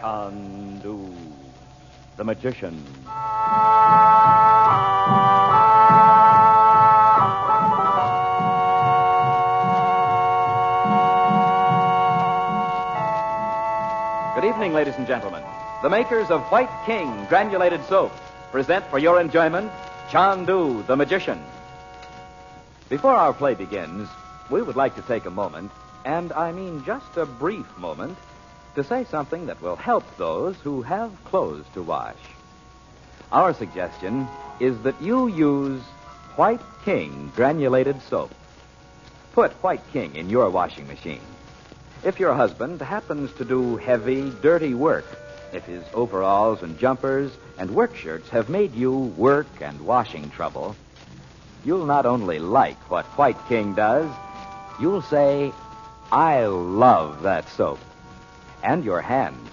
Chandu, the magician. Good evening, ladies and gentlemen. The makers of White King granulated soap present for your enjoyment Chandu, the magician. Before our play begins, we would like to take a moment, and I mean just a brief moment, to say something that will help those who have clothes to wash. Our suggestion is that you use White King granulated soap. Put White King in your washing machine. If your husband happens to do heavy, dirty work, if his overalls and jumpers and work shirts have made you work and washing trouble, you'll not only like what White King does, you'll say, I love that soap. And your hands,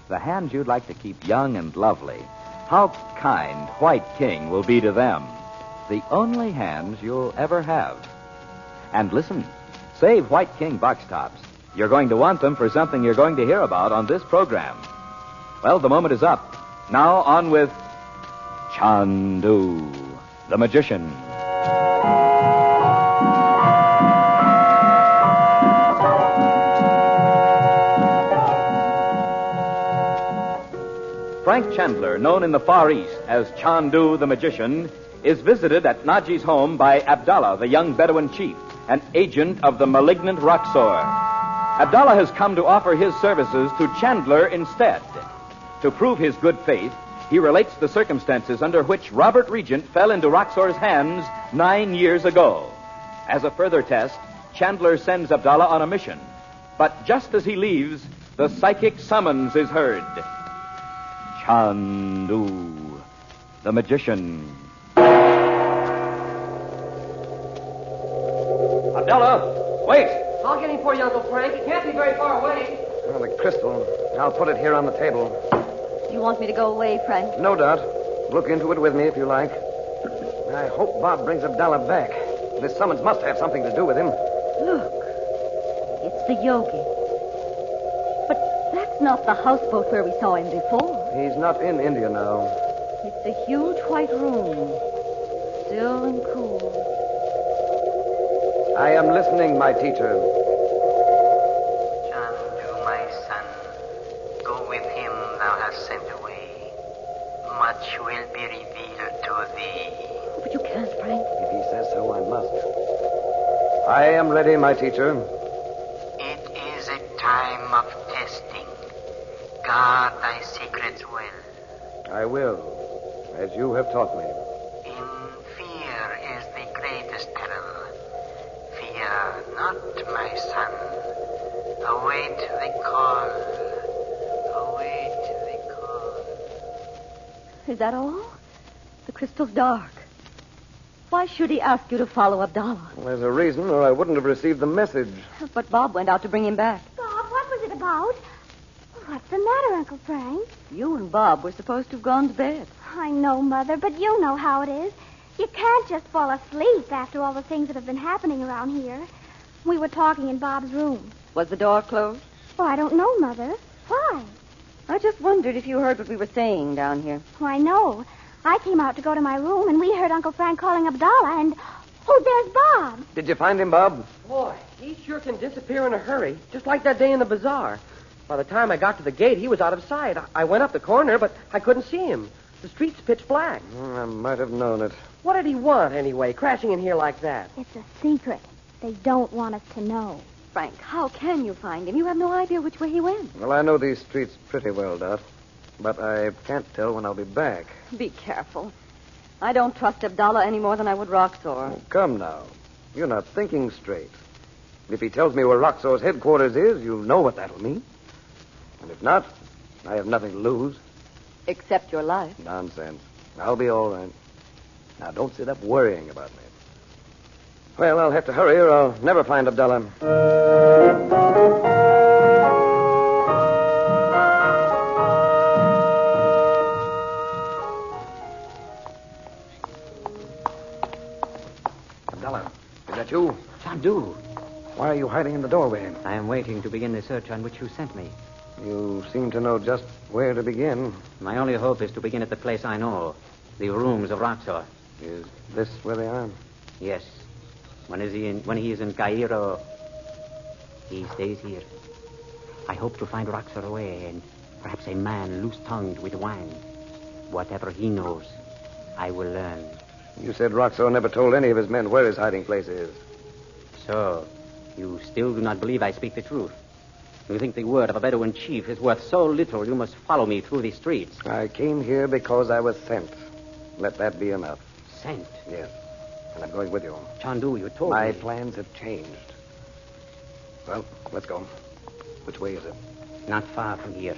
the hands you'd like to keep young and lovely, how kind White King will be to them. The only hands you'll ever have. And listen, save White King box tops. You're going to want them for something you're going to hear about on this program. Well, the moment is up. Now on with Chandu, the magician. Frank Chandler, known in the Far East as Chandu the magician, is visited at Naji's home by Abdullah, the young Bedouin chief, an agent of the malignant Roxor. Abdullah has come to offer his services to Chandler instead. To prove his good faith, he relates the circumstances under which Robert Regent fell into Roxor's hands 9 years ago. As a further test, Chandler sends Abdullah on a mission. But just as he leaves, the psychic summons is heard. Chandu, the magician. Abdullah, wait! I'll get him for you, Uncle Frank. He can't be very far away. Well, the crystal. I'll put it here on the table. You want me to go away, Frank? No doubt. Look into it with me if you like. I hope Bob brings Abdullah back. This summons must have something to do with him. Look. It's the yogi. But that's not the houseboat where we saw him before. He's not in India now. It's a huge white room. Still and cool. I am listening, my teacher. Chandu, my son, go with him thou hast sent away. Much will be revealed to thee. But you can't, Frank. If he says so, I must. I am ready, my teacher. It is a time of testing. Guard thy secrets well. I will, as you have taught me. In fear is the greatest peril. Fear not, my son. Await the call. Await the call. Is that all? The crystal's dark. Why should he ask you to follow Abdullah? Well, there's a reason, or I wouldn't have received the message. But Bob went out to bring him back. Bob, what was it about? What's the matter, Uncle Frank? You and Bob were supposed to have gone to bed. I know, Mother, but you know how it is. You can't just fall asleep after all the things that have been happening around here. We were talking in Bob's room. Was the door closed? Well, I don't know, Mother. Why? I just wondered if you heard what we were saying down here. Why, no. I came out to go to my room, and we heard Uncle Frank calling Abdullah, and... Oh, there's Bob. Did you find him, Bob? Boy, he sure can disappear in a hurry, just like that day in the bazaar. By the time I got to the gate, he was out of sight. I went up the corner, but I couldn't see him. The street's pitch black. I might have known it. What did he want, anyway, crashing in here like that? It's a secret. They don't want us to know. Frank, how can you find him? You have no idea which way he went. Well, I know these streets pretty well, Dot. But I can't tell when I'll be back. Be careful. I don't trust Abdullah any more than I would Roxor. Oh, come now. You're not thinking straight. If he tells me where Roxor's headquarters is, you'll know what that'll mean. And if not, I have nothing to lose. Except your life. Nonsense. I'll be all right. Now, don't sit up worrying about me. Well, I'll have to hurry or I'll never find Abdullah. Abdullah, is that you? Chandu. Why are you hiding in the doorway? I am waiting to begin the search on which you sent me. You seem to know just where to begin. My only hope is to begin at the place I know, the rooms of Roxor. Is this where they are? Yes. When he is in Cairo, he stays here. I hope to find Roxor away and perhaps a man loose-tongued with wine. Whatever he knows, I will learn. You said Roxor never told any of his men where his hiding place is. So, you still do not believe I speak the truth? You think the word of a Bedouin chief is worth so little you must follow me through these streets? I came here because I was sent. Let that be enough. Sent? Yes. And I'm going with you. Chandu, you told me. My plans have changed. Well, let's go. Which way is it? Not far from here.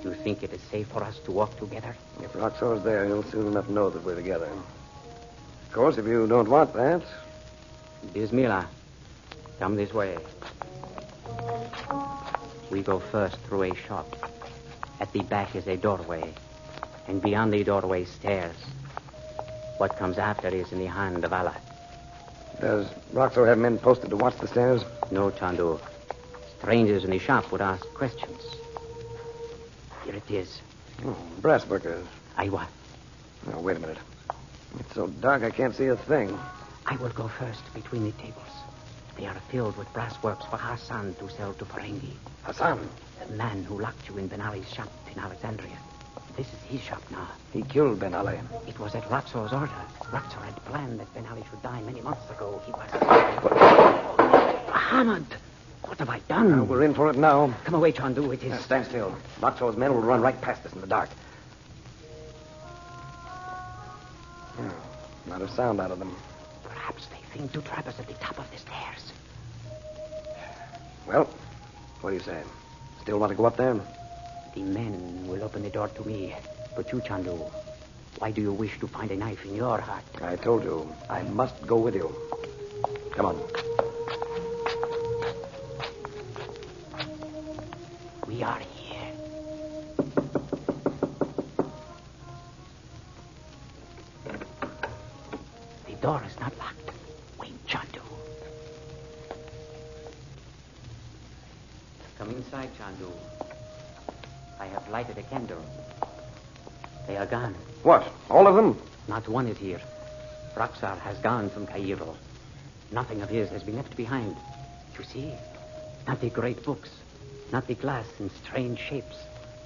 You think it is safe for us to walk together? If Roxor's there, he'll soon enough know that we're together. Of course, if you don't want that. Bismillah. Come this way. We go first through a shop. At the back is a doorway. And beyond the doorway, stairs. What comes after is in the hand of Allah. Does Roxor have men posted to watch the stairs? No, Chandu. Strangers in the shop would ask questions. Here it is. Oh, brass workers. Aywa. Now, wait a minute. It's so dark I can't see a thing. I will go first between the tables. They are filled with brass works for Hassan to sell to Ferengi. Hassan? The man who locked you in Ben Ali's shop in Alexandria. This is his shop now. He killed Ben Ali. It was at Roxor's order. Roxor had planned that Ben Ali should die many months ago. He was... Muhammad! What have I done? We're in for it now. Come away, Chandu. It is... Stand still. Roxor's men will run right past us in the dark. Oh, not a sound out of them. Perhaps they think to trap us at the top of the stairs. Well, what do you say? Still want to go up there? The men will open the door to me. But you, Chandu, why do you wish to find a knife in your heart? I told you, I must go with you. Come on. We are here. The door is not locked. Wait, Chandu. Come inside, Chandu. I have lighted a candle. They are gone. What? All of them? Not one is here. Roxor has gone from Cairo. Nothing of his has been left behind. You see? Not the great books. Not the glass in strange shapes,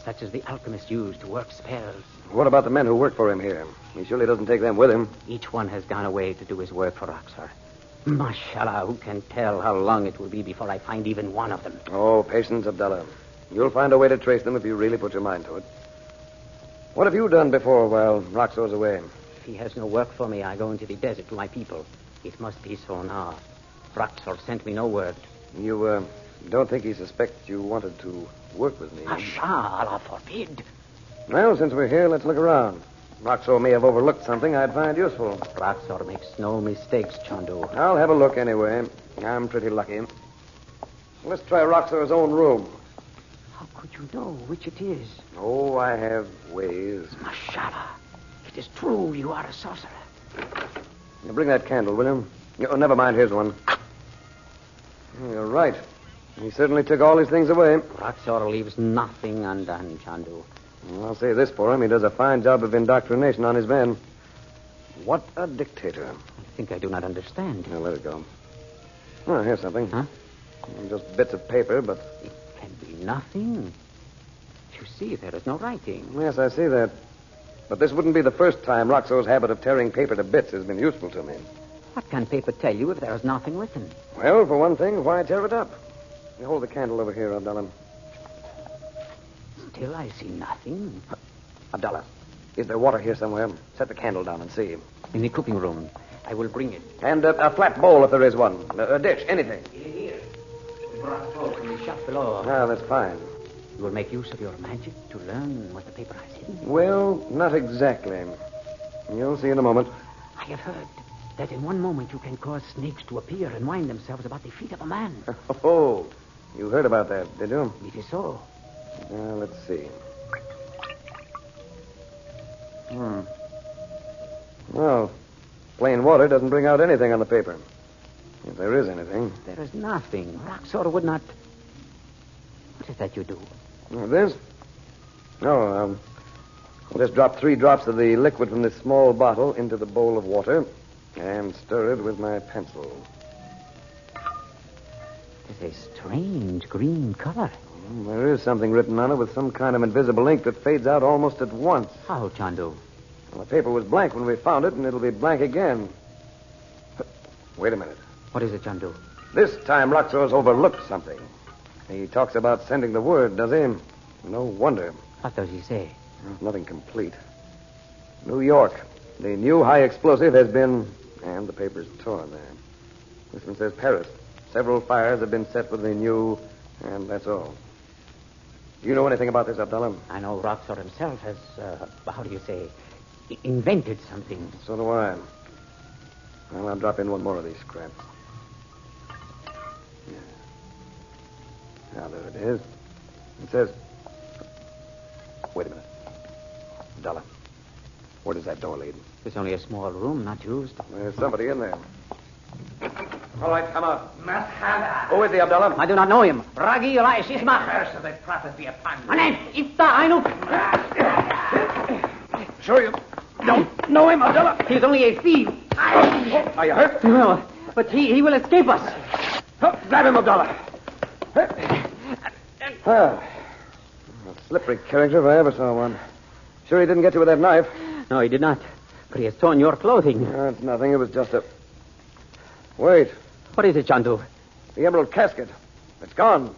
such as the alchemists use to work spells. What about the men who work for him here? He surely doesn't take them with him. Each one has gone away to do his work for Roxor. Mashallah, who can tell how long it will be before I find even one of them? Oh, patience, Abdullah. You'll find a way to trace them if you really put your mind to it. What have you done before while Roxor's away? If he has no work for me, I go into the desert to my people. It must be so now. Roxor sent me no word. You, don't think he suspects you wanted to work with me? Asha, Allah forbid. Well, since we're here, let's look around. Roxor may have overlooked something I'd find useful. Roxor makes no mistakes, Chandu. I'll have a look anyway. I'm pretty lucky. Let's try Roxor's own room. How could you know which it is? Oh, I have ways. Mashallah. It is true you are a sorcerer. Now bring that candle, will you? Oh, never mind, here's one. You're right. He certainly took all his things away. Roxor leaves nothing undone, Chandu. Well, I'll say this for him. He does a fine job of indoctrination on his men. What a dictator. I think I do not understand. Now, let it go. Oh, here's something. Huh? Just bits of paper, but... It can be nothing. You see, there is no writing. Yes, I see that. But this wouldn't be the first time Roxor's habit of tearing paper to bits has been useful to me. What can paper tell you if there is nothing written? Well, for one thing, why tear it up? You hold the candle over here, Abdullah. Still, I see nothing. Abdullah, is there water here somewhere? Set the candle down and see. In the cooking room. I will bring it. And a flat bowl if there is one. A dish, anything. Here. We brought folk from the shop below. Ah, that's fine. You will make use of your magic to learn what the paper has hidden? Well, not exactly. You'll see in a moment. I have heard that in one moment you can cause snakes to appear and wind themselves about the feet of a man. Oh, you heard about that, did you? It is so. Let's see. Well, plain water doesn't bring out anything on the paper. If there is anything. There is nothing. Roxor would not... What is that you do? This? No, I'll just drop 3 drops of the liquid from this small bottle into the bowl of water and stir it with my pencil. It's a strange green color. There is something written on it with some kind of invisible ink that fades out almost at once. How, Chandu? Well, the paper was blank when we found it, and it'll be blank again. Wait a minute. What is it, Chandu? This time Roxor's overlooked something. He talks about sending the word, does he? No wonder. What does he say? Nothing complete. New York. The new high explosive has been... And the paper's torn there. This one says Paris. Several fires have been set with the new... And that's all. Do you know anything about this, Abdullah? I know Roxor himself has, how do you say, invented something. So do I. Well, I'll drop in one more of these scraps. Yeah. Now, there it is. It says... Wait a minute. Abdullah, where does that door lead? It's only a small room, not used. There's somebody in there. All right, come out. Who is he, Abdullah? I do not know him. Ragi Rai Shishma. Curse of the prophet be upon you. My name, Ifta Ainu. Sure you don't know him, Abdullah? He is only a thief. Are you hurt? No, but he will escape us. Grab him, Abdullah. A slippery character if I ever saw one. Sure he didn't get you with that knife? No, he did not. But he has torn your clothing. It's nothing. It was just a... Wait. What is it, Chandu? The emerald casket. It's gone.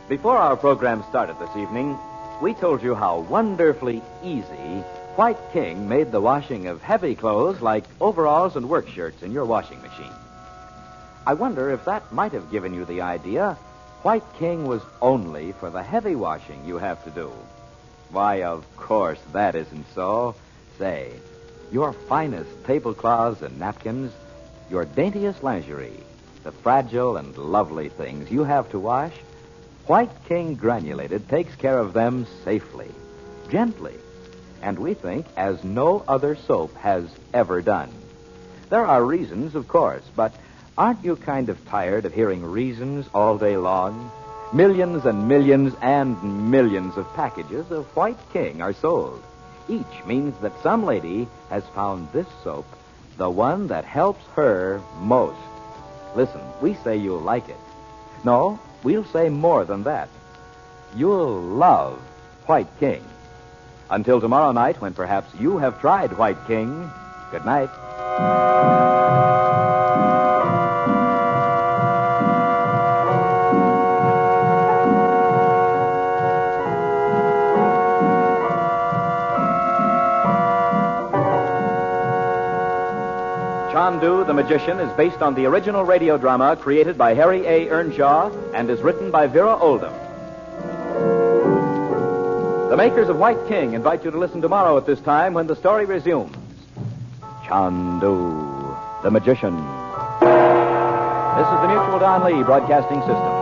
Before our program started this evening, we told you how wonderfully easy White King made the washing of heavy clothes like overalls and work shirts in your washing machine. I wonder if that might have given you the idea White King was only for the heavy washing you have to do. Why, of course, that isn't so. Say, your finest tablecloths and napkins, your daintiest lingerie, the fragile and lovely things you have to wash, White King Granulated takes care of them safely, gently, and we think as no other soap has ever done. There are reasons, of course, but aren't you kind of tired of hearing reasons all day long? Millions and millions and millions of packages of White King are sold. Each means that some lady has found this soap, the one that helps her most. Listen, we say you'll like it. No, we'll say more than that. You'll love White King. Until tomorrow night, when perhaps you have tried White King, good night. Chandu, the Magician, is based on the original radio drama created by Harry A. Earnshaw and is written by Vera Oldham. The makers of White King invite you to listen tomorrow at this time when the story resumes. Chandu, the Magician. This is the Mutual Don Lee Broadcasting System.